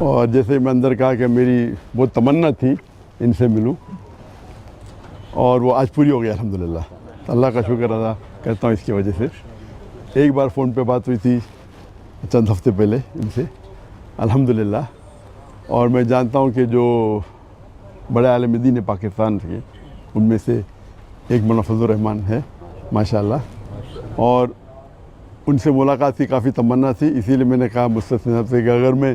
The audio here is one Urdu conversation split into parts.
اور جیسے میں اندر کہا کہ میری بہت تمنا تھی ان سے ملوں، اور وہ آج پوری ہو گئی الحمدللہ۔ اللہ کا شکر ادا کرتا ہوں اس کی وجہ سے۔ ایک بار فون پہ بات ہوئی تھی چند ہفتے پہلے ان سے الحمدللہ، اور میں جانتا ہوں کہ جو بڑے عالم دین پاکستان کے ان میں سے ایک مولانا فضل الرحمان ہے ماشاءاللہ، اور ان سے ملاقات کی کافی تمنا تھی، اسی لیے میں نے کہا مستثنی صاحب سے کہ اگر میں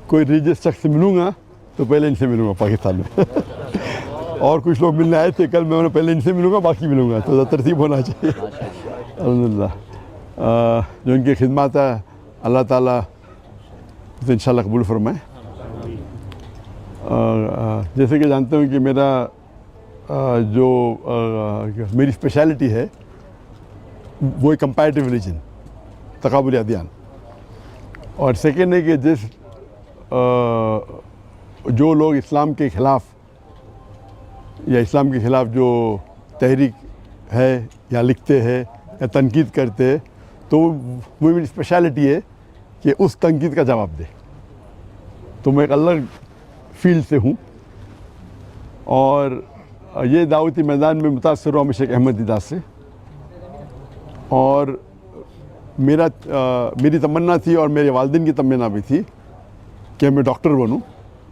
کوئی ریلیجس شخص سے ملوں گا تو پہلے ان سے ملوں گا پاکستان میں اور کچھ لوگ ملنے آئے تھے کل، میں انہیں پہلے ان سے ملوں گا باقی ملوں گا، تو ترتیب ہونا چاہیے الحمدللہ۔ جو ان کی خدمات ہے اللہ تعالیٰ تو انشاءاللہ قبول فرمائے۔ جیسے کہ جانتے ہوں کہ میرا جو میری اسپیشلٹی ہے وہ کمپیریٹیو ریلیجن، تقابلی ادیان، اور سیکنڈ ہے کہ جو لوگ اسلام کے خلاف یا اسلام کے خلاف جو تحریک ہے یا لکھتے ہیں یا تنقید کرتے ہیں، تو میری اسپیشلٹی ہے کہ اس تنقید کا جواب دے۔ تو میں ایک الگ فیلڈ سے ہوں، اور یہ دعوتی میدان میں متاثر ہوا میں شیخ احمد دیدار سے، اور میری تمنا تھی اور میرے والدین کی تمنا بھی تھی کہ میں ڈاکٹر بنوں،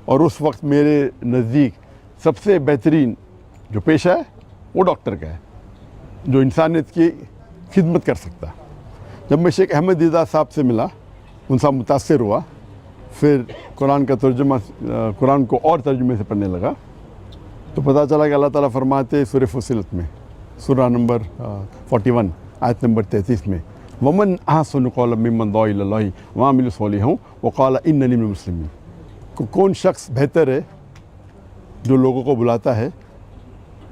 اور اس وقت میرے نزدیک سب سے بہترین جو پیشہ ہے وہ ڈاکٹر کا ہے، جو انسانیت کی خدمت کر سکتا۔ جب میں شیخ احمد دیدار صاحب سے ملا، ان سے متاثر ہوا، پھر قرآن کا ترجمہ، قرآن کو اور ترجمے سے پڑھنے لگا، تو پتہ چلا کہ اللہ تعالیٰ فرماتے سورہ فصلت میں، سورہ نمبر 41 آیت نمبر 33 میں، وَمَنْ أَحْسَنُ قَوْلًا مِّمَّنْ دَعَا إِلَى اللَّهِ وَعَمِلَ صَالِحًا وَقَالَ إِنَّنِي مِنَ الْمُسْلِمِينَ۔ کون شخص بہتر ہے جو لوگوں کو بلاتا ہے،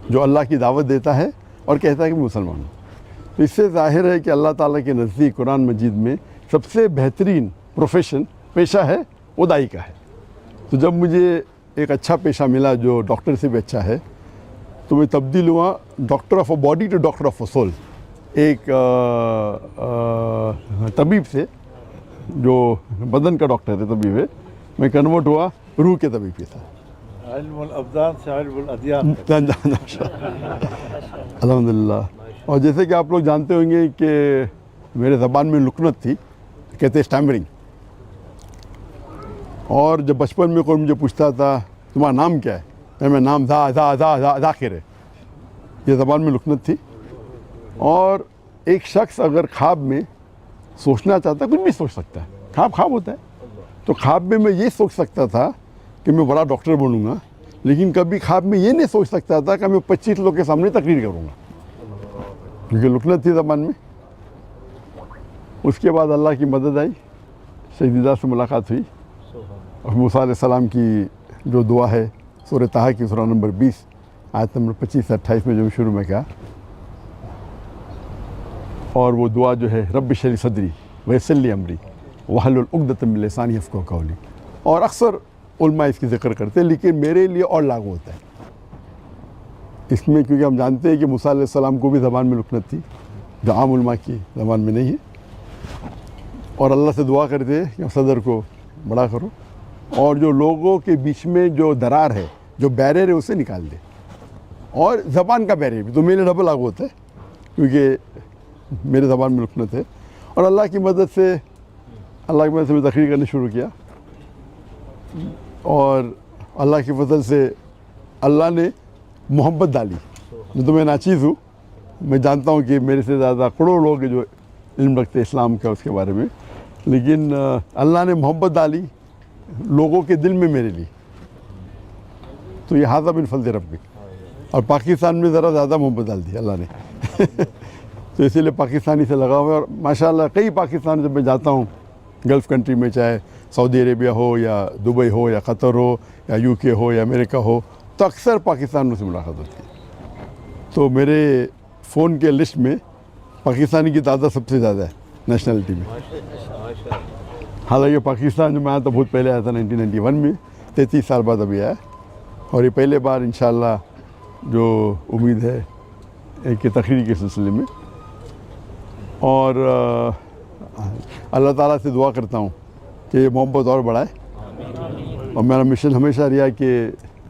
جو اللہ کی دعوت دیتا ہے اور کہتا ہے کہ میں مسلمان ہوں؟ تو اس سے ظاہر ہے کہ اللہ تعالیٰ کے نزدیک قرآن مجید میں سب سے بہترین پروفیشن، پیشہ ہے وہ داعی کا ہے۔ تو جب مجھے ایک اچھا پیشہ ملا جو ڈاکٹر سے بھی اچھا ہے، تو میں تبدیل ہوا doctor of a body to doctor of a soul, ایک طبیب سے جو بدن کا ڈاکٹر ہے، طبیب ہے، میں کنورٹ ہوا روح کے طبیب کے ساتھ، علم الابدان سے علم الادیان۔ الحمدللہ۔ اور جیسے کہ آپ لوگ جانتے ہوں گے کہ میرے زبان میں لکنت تھی، کہتے اسٹیمرنگ، اور جب بچپن میں کوئی مجھے پوچھتا تھا تمہارا نام کیا ہے، میں نام ذاکر ہے، یہ زبان میں لکنت تھی۔ اور ایک شخص اگر خواب میں سوچنا چاہتا ہے، کچھ بھی سوچ سکتا ہے، خواب ہوتا ہے، تو خواب میں یہ سوچ سکتا تھا کہ میں بڑا ڈاکٹر بنوں گا، لیکن کبھی خواب میں یہ نہیں سوچ سکتا تھا کہ میں 25 لوگ کے سامنے تقریر کروں گا، کیونکہ لکنت تھی زبان میں۔ اس کے بعد اللہ کی مدد آئی، شیخ دیدار سے ملاقات ہوئی، اور موسیٰ علیہ السلام کی جو دعا ہے سورہ طٰہٰ کی سورہ نمبر 20 آیت نمبر 25 سے 28 میں جو شروع میں کہا، اور وہ دعا جو ہے رب اشرح لی صدری ویسر لی امری واحلل عقدۃ من لسانی یفقہوا قولی، اور اکثر علماء اس کی ذکر کرتے ہیں، لیکن میرے لیے اور لاگو ہوتا ہے اس میں، کیونکہ ہم جانتے ہیں کہ موسیٰ علیہ السلام کو بھی زبان میں لکنت تھی جو عام علماء کی زبان میں نہیں ہے، اور اللہ سے دعا کرتے ہیں کہ صدر کو بڑا کرو، اور جو لوگوں کے بیچ میں جو درار ہے، جو بیریئر ہے، اسے نکال دے، اور زبان کا بیریئر بھی تو میرے ڈبل لاگو ہوتا ہے کیونکہ میرے زبان میں لکنت ہے۔ اور اللہ کی مدد سے میں تقریر کرنا شروع کیا، اور اللہ کی فضل سے اللہ نے محبت ڈالی۔ جو تو میں ناچیز ہوں، میں جانتا ہوں کہ میرے سے زیادہ کروڑوں لوگ جو علم رکھتے اسلام کا اس کے بارے میں، لیکن اللہ نے محبت ڈالی لوگوں کے دل میں میرے لیے، تو یہ ھذا من فضل ربک، اور پاکستان میں ذرا زیادہ محبت ڈال دی اللہ نے تو اسی لیے پاکستانی سے لگا ہوا ہے، اور ماشاءاللہ کئی پاکستان جب میں جاتا ہوں گلف کنٹری میں، چاہے سعودی عربیہ ہو یا دبئی ہو یا قطر ہو یا یو کے ہو یا امریکہ ہو، تو اکثر پاکستانیوں سے ملاقات ہوتی ہے۔ تو میرے فون کے لسٹ میں پاکستانی کی تعداد سب سے زیادہ ہے نیشنلٹی میں، حالانکہ پاکستان جو میں آیا تھا بہت پہلے آیا تھا 1991 میں، 33 سال بعد ابھی آیا، اور یہ پہلے بار انشاءاللہ جو امید ہے ایک تقریر کے سلسلے میں، اور اللہ تعالیٰ سے دعا کرتا ہوں کہ کہ یہ محبت اور بڑھائے. اور میرا مشن ہمیشہ رہا کہ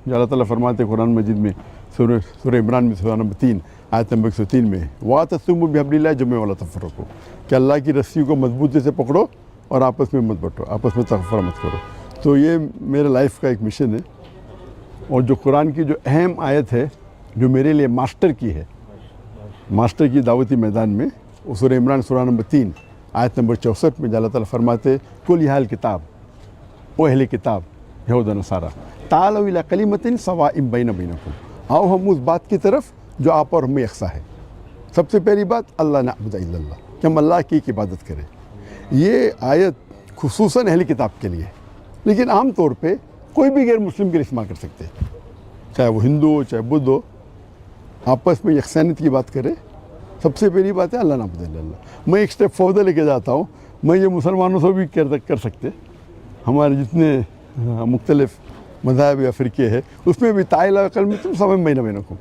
جو اللہ تعالیٰ فرماتے ہیں قرآن مجید میں سورہ عمران میں سورہ نمبر 3 آیت نمبر 103 میں وَاعْتَصِمُوا بِحَبْلِ اللَّهِ جَمِيعًا وَلَا تَفَرَّقُوا کہ اللہ کی رسی کو مضبوطی سے پکڑو اور آپس میں مت بٹو, آپس میں تفرقہ مت کرو. تو یہ میرے لائف کا ایک مشن ہے. اور جو قرآن کی جو اہم آیت ہے جو میرے لیے ماسٹر کی ہے, ماسٹر کی دعوتی میدان میں, وہ سورہ عمران سورہ نمبر 3 آیت نمبر 64 میں اللہ تعالیٰ فرماتے قُلْ یَا اہلَ الکتاب, او اہل کتاب یہود و نصارہ, تعالوا الی کلمۃ سواء بین بینکم, آؤ ہم اس بات کی طرف جو آپ اور ہمیں یکساں ہے. سب سے پہلی بات اللہ نعبد الا اللہ, کہ ہم اللہ کی عبادت کریں. یہ آیت خصوصاً اہل کتاب کے لیے, لیکن عام طور پہ کوئی بھی غیر مسلم کے لیے استعمال کر سکتے, چاہے وہ ہندو ہو چاہے بدھ ہو, آپس میں یکسانیت کی بات کرے. سب سے پہلی بات ہے اللہ نعبد الا اللہ. میں ایک اسٹیپ فوردر لے کے جاتا ہوں, میں یہ مسلمانوں سے بھی کر سکتے, ہمارے جتنے مختلف مذاہب یا فرقے ہیں اس میں بھی تعالیٰ کلمۃ سواء بین بینکم.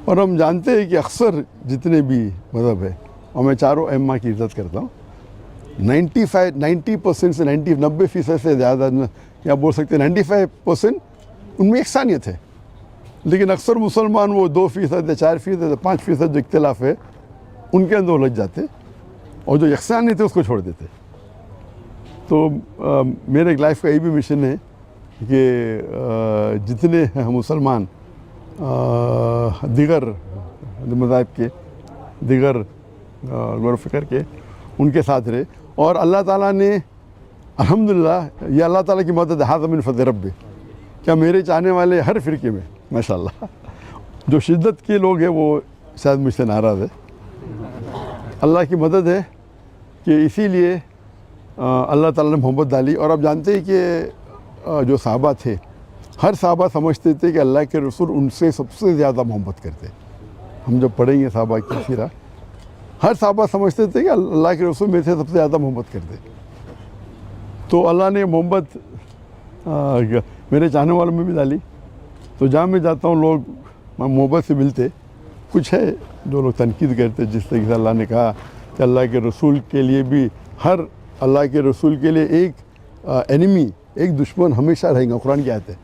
اور ہم جانتے ہیں کہ اکثر جتنے بھی مذہب ہے, اور میں چاروں ائمہ کی عزت کرتا ہوں, 90% سے 90% سے زیادہ, یا بول سکتے ہیں 95% ان میں یکسانیت ہے. لیکن اکثر مسلمان وہ 2% یا 4% یا 5% جو اختلاف ہے ان کے اندر الجھ جاتے, اور جو یکسانیت ہے اس کو چھوڑ دیتے. تو میرے ایک لائف کا یہ بھی مشن ہے کہ جتنے مسلمان دیگر مذاہب کے, دیگر غور و فکر کے, ان کے ساتھ رہے. اور اللہ تعالیٰ نے الحمدللہ, یہ اللہ تعالیٰ کی مدد ہے, ھذا من فضل ربی, کیا میرے چاہنے والے ہر فرقے میں ماشاءاللہ جو شدت کے لوگ ہیں وہ شاید مجھ سے ناراض ہے. اللہ کی مدد ہے کہ اسی لیے اللہ تعالیٰ نے محبت ڈالی. اور آپ جانتے ہیں کہ جو صحابہ تھے, ہر صحابہ سمجھتے تھے کہ اللہ کے رسول ان سے سب سے زیادہ محبت کرتے. ہم جب پڑھیں گے صحابہ کی سیرہ, ہر صحابہ سمجھتے تھے کہ اللہ کے رسول میرے سے سب سے زیادہ محبت کرتے. تو اللہ نے محبت میرے چاہنے والوں میں بھی ڈالی. تو جہاں میں جاتا ہوں لوگ محبت سے ملتے. کچھ ہے جو لوگ تنقید کرتے, جس طریقے سے اللہ نے کہا کہ اللہ کے رسول کے لیے بھی, ہر اللہ کے رسول کے لیے ایک اینیمی, ایک دشمن ہمیشہ رہیں گا, قرآن کی آیت ہے.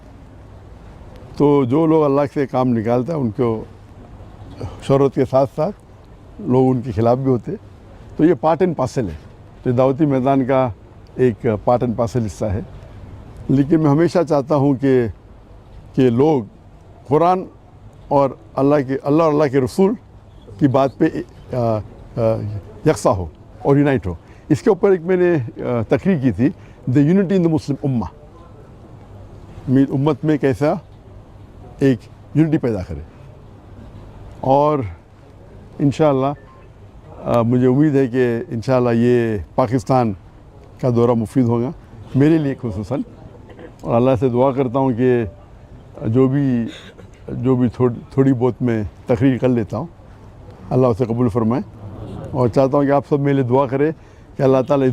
تو جو لوگ اللہ سے کام نکالتا ہے ان کو شہرت کے ساتھ ساتھ لوگ ان کے خلاف بھی ہوتے. تو یہ پارٹ اینڈ پارسل ہے, تو دعوتی میدان کا ایک پارٹ اینڈ پارسل حصہ ہے. لیکن میں ہمیشہ چاہتا ہوں کہ لوگ قرآن اور اللہ اور اللہ کے رسول کی بات پہ یکساں ہو اور یونائٹ ہو. اس کے اوپر ایک میں نے تقریر کی تھی, دی یونٹی ان دا مسلم امہ, امت میں کیسا ایک یونٹی پیدا کرے. اور انشاءاللہ مجھے امید ہے کہ انشاءاللہ یہ پاکستان کا دورہ مفید ہوگا میرے لیے خصوصاً. اور اللہ سے دعا کرتا ہوں کہ جو بھی تھوڑی بہت میں تقریر کر لیتا ہوں اللہ اسے قبول فرمائے. اور چاہتا ہوں کہ آپ سب میرے لیے دعا کرے کہ اللہ تعالیٰ